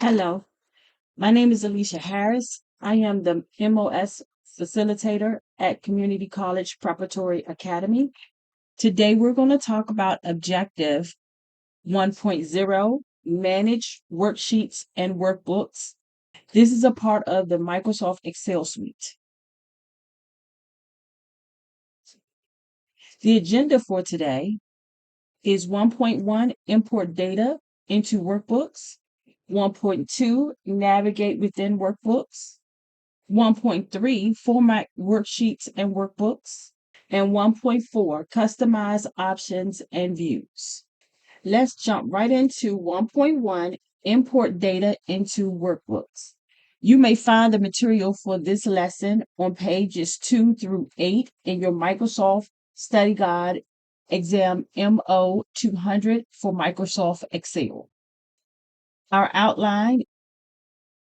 Hello, my name is Alicia Harris. I am the MOS facilitator at Community College Preparatory Academy. Today we're going to talk about Objective 1.0, Manage Worksheets and Workbooks. This is a part of the Microsoft Excel suite. The agenda for today is 1.1, Import Data into Workbooks, 1.2, Navigate within Workbooks, 1.3, Format Worksheets and Workbooks, and 1.4, Customize Options and Views. Let's jump right into 1.1, Import Data into Workbooks. You may find the material for this lesson on pages 2 through 8 in your Microsoft Study Guide Exam MO 200 for Microsoft Excel. Our outline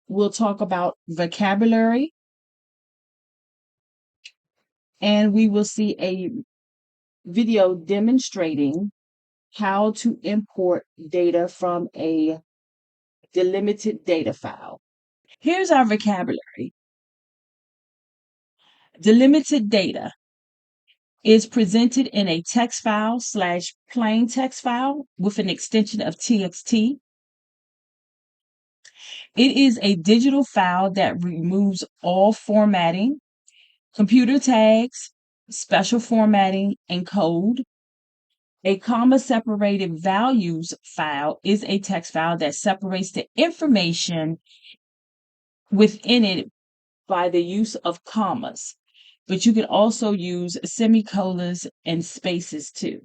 will talk about vocabulary, and we will see a video demonstrating how to import data from a delimited data file. Here's our vocabulary. Delimited data is presented in a text file / plain text file with an extension of TXT. It is a digital file that removes all formatting, computer tags, special formatting, and code. A comma separated values file is a text file that separates the information within it by the use of commas, but you can also use semicolons and spaces too.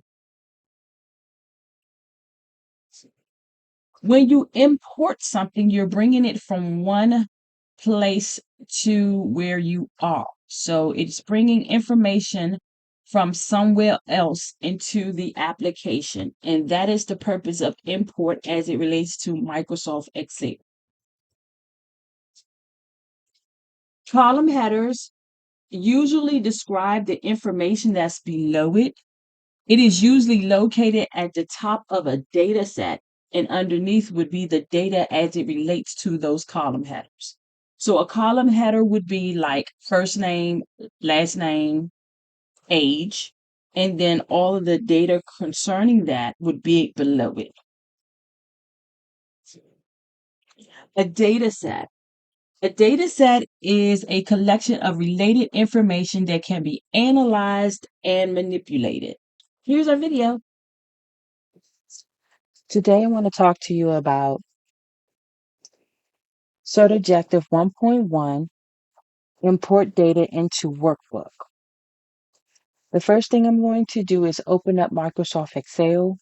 When you import something, you're bringing it from one place to where you are. So it's bringing information from somewhere else into the application. And that is the purpose of import as it relates to Microsoft Excel. Column headers usually describe the information that's below it. It is usually located at the top of a data set, and underneath would be the data as it relates to those column headers. So a column header would be like first name, last name, age, and then all of the data concerning that would be below it. A data set. A data set is a collection of related information that can be analyzed and manipulated. Here's our video. Today I want to talk to you about Cert Objective 1.1, Import Data into Workbook. The first thing I'm going to do is open up Microsoft Excel,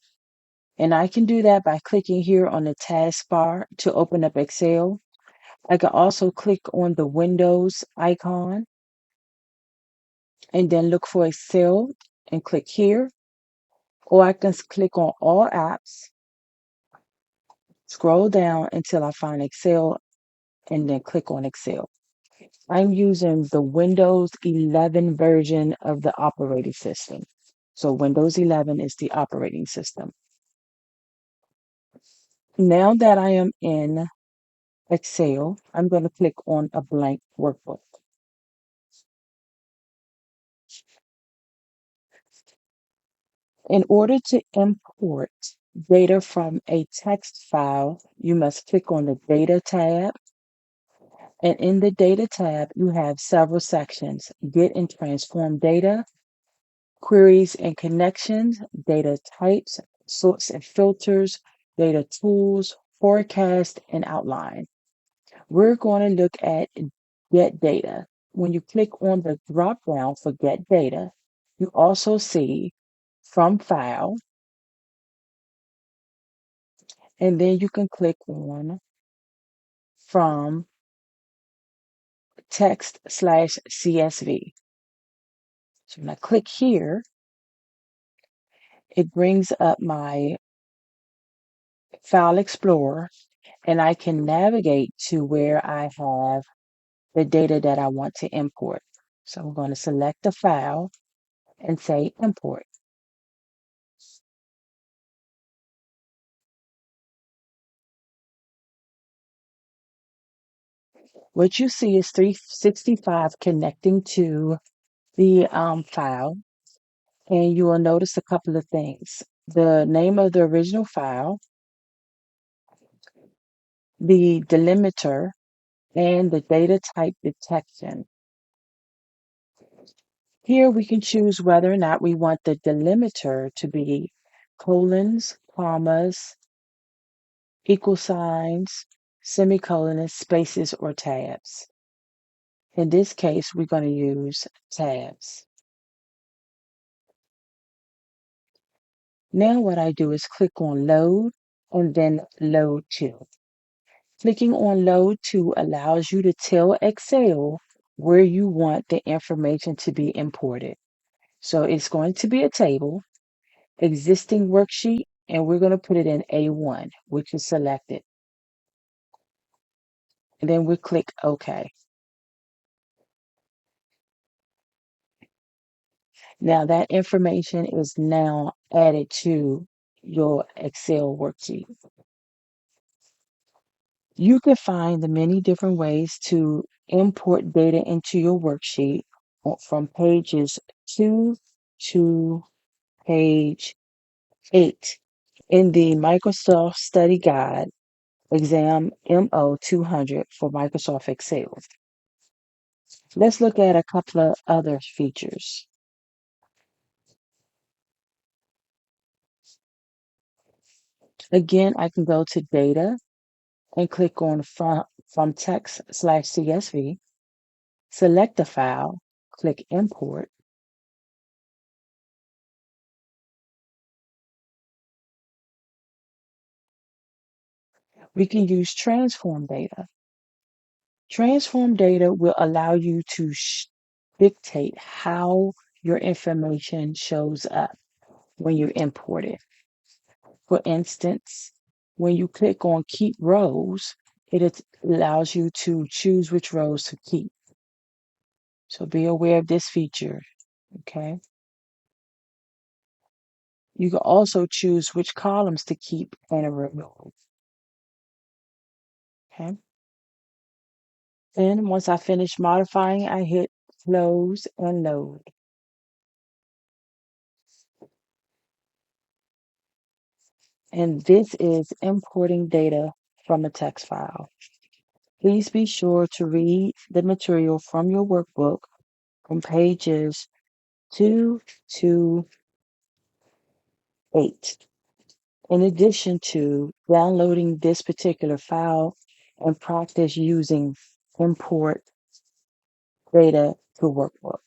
and I can do that by clicking here on the taskbar to open up Excel. I can also click on the Windows icon and then look for Excel and click here, or I can click on All Apps, scroll down until I find Excel, and then click on Excel. I'm using the Windows 11 version of the operating system. So Windows 11 is the operating system. Now that I am in Excel, I'm going to click on a blank workbook. In order to import data from a text file, you must click on the Data tab. And in the Data tab, you have several sections: Get and Transform Data, Queries and Connections, Data Types, Sorts and Filters, Data Tools, Forecast, and Outline. We're going to look at Get Data. When you click on the drop down for Get Data, you also see From File, and then you can click on From Text / CSV. So when I click here, it brings up my File Explorer, and I can navigate to where I have the data that I want to import. So I'm going to select the file and say Import. What you see is 365 connecting to the file, and you will notice a couple of things. The name of the original file, the delimiter, and the data type detection. Here we can choose whether or not we want the delimiter to be colons, commas, equal signs, semicolons, spaces, or tabs. In this case, we're going to use tabs. Now what I do is click on load and then load to. Clicking on load to allows you to tell Excel where you want the information to be imported. So it's going to be a table, existing worksheet, and we're going to put it in A1, which is selected. And then we click OK. Now that information is now added to your Excel worksheet. You can find the many different ways to import data into your worksheet from pages 2 to page 8 in the Microsoft Study Guide Exam MO 200 for Microsoft Excel. Let's look at a couple of other features. Again, I can go to Data and click on from text/CSV, select the file, click Import. We can use transform data. Transform data will allow you to dictate how your information shows up when you import it. For instance, when you click on Keep Rows, it allows you to choose which rows to keep. So be aware of this feature, okay? You can also choose which columns to keep and remove, okay? And once I finish modifying, I hit Close and Load. And this is importing data from a text file. Please be sure to read the material from your workbook from pages 2 to 8. In addition to downloading this particular file and practice using import data to workbook.